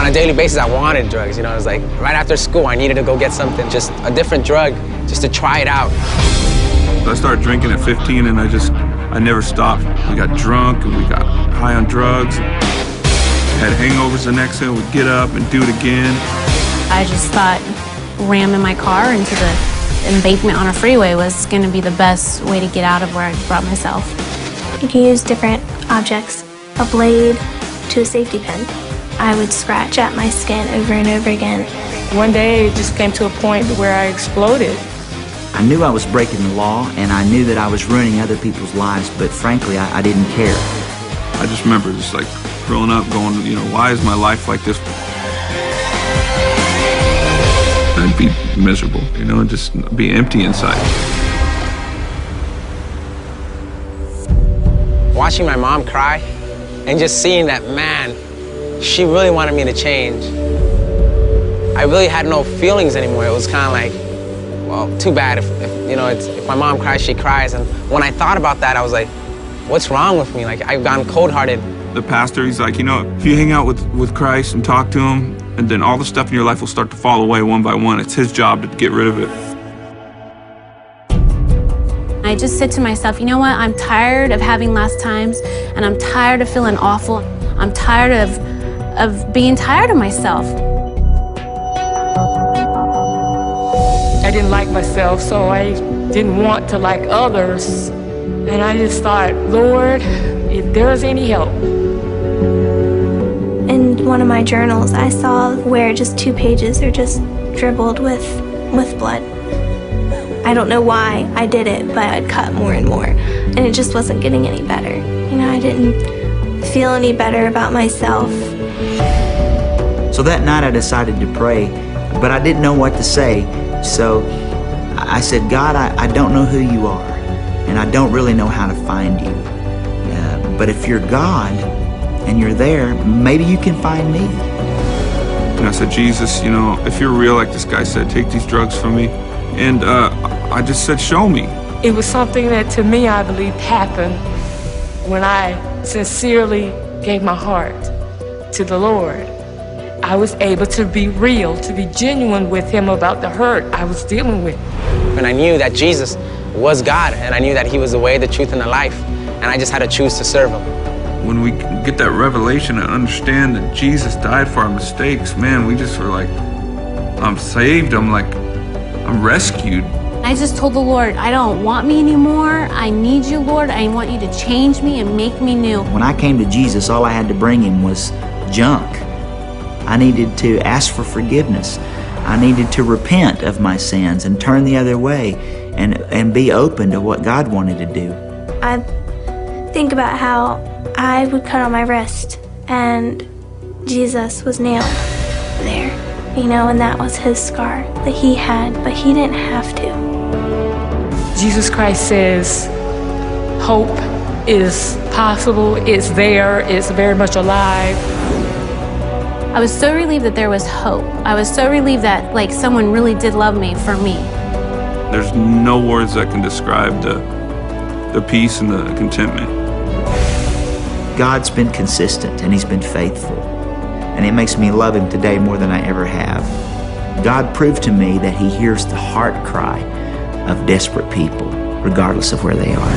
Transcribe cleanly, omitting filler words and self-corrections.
On a daily basis, I wanted drugs, you know. It was like right after school, I needed to go get something, just a different drug, just to try it out. I started drinking at 15 and I never stopped. We got drunk and we got high on drugs. Had hangovers the next day, we'd get up and do it again. I just thought ramming my car into the embankment on a freeway was going to be the best way to get out of where I brought myself. You can use different objects, a blade to a safety pin. I would scratch at my skin over and over again. One day it just came to a point where I exploded. I knew I was breaking the law, and I knew that I was ruining other people's lives, but frankly, I didn't care. I just remember just like growing up going, you know, why is my life like this? I'd be miserable, you know, just be empty inside. Watching my mom cry and just seeing that, man, she really wanted me to change. I really had no feelings anymore. It was kind of like, well, too bad if my mom cries, she cries. And when I thought about that, I was like, what's wrong with me? Like, I've gone cold-hearted. The pastor, he's like, you know, if you hang out with Christ and talk to him, and then all the stuff in your life will start to fall away one by one. It's his job to get rid of it. I just said to myself, you know what? I'm tired of having last times, and I'm tired of feeling awful. I'm tired of being tired of myself. I didn't like myself, so I didn't want to like others. And I just thought, Lord, if there's any help. In one of my journals, I saw where just 2 pages are just dribbled with blood. I don't know why I did it, but I'd cut more and more, and it just wasn't getting any better. You know, I didn't feel any better about myself. So that night I decided to pray, but I didn't know what to say. So I said, God, I don't know who you are, and I don't really know how to find you. But if you're God and you're there, maybe you can find me. And I said, Jesus, you know, if you're real, like this guy said, take these drugs from me. And I just said, show me. It was something that, to me, I believe happened when I sincerely gave my heart to the Lord. I was able to be real, to be genuine with him about the hurt I was dealing with. And I knew that Jesus was God, and I knew that he was the way, the truth, and the life, and I just had to choose to serve him. When we get that revelation and understand that Jesus died for our mistakes, man, we just were like, I'm saved, I'm rescued. I just told the Lord, I don't want me anymore. I need you, Lord. I want you to change me and make me new. When I came to Jesus, all I had to bring him was junk. I needed to ask for forgiveness. I needed to repent of my sins and turn the other way and be open to what God wanted to do. I think about how I would cut on my wrist and Jesus was nailed there, you know, and that was his scar that he had, but he didn't have to. Jesus Christ says hope is possible, it's there, it's very much alive. I was so relieved that there was hope. I was so relieved that, like, someone really did love me for me. There's no words that can describe the peace and the contentment. God's been consistent and he's been faithful. And it makes me love him today more than I ever have. God proved to me that he hears the heart cry of desperate people, regardless of where they are.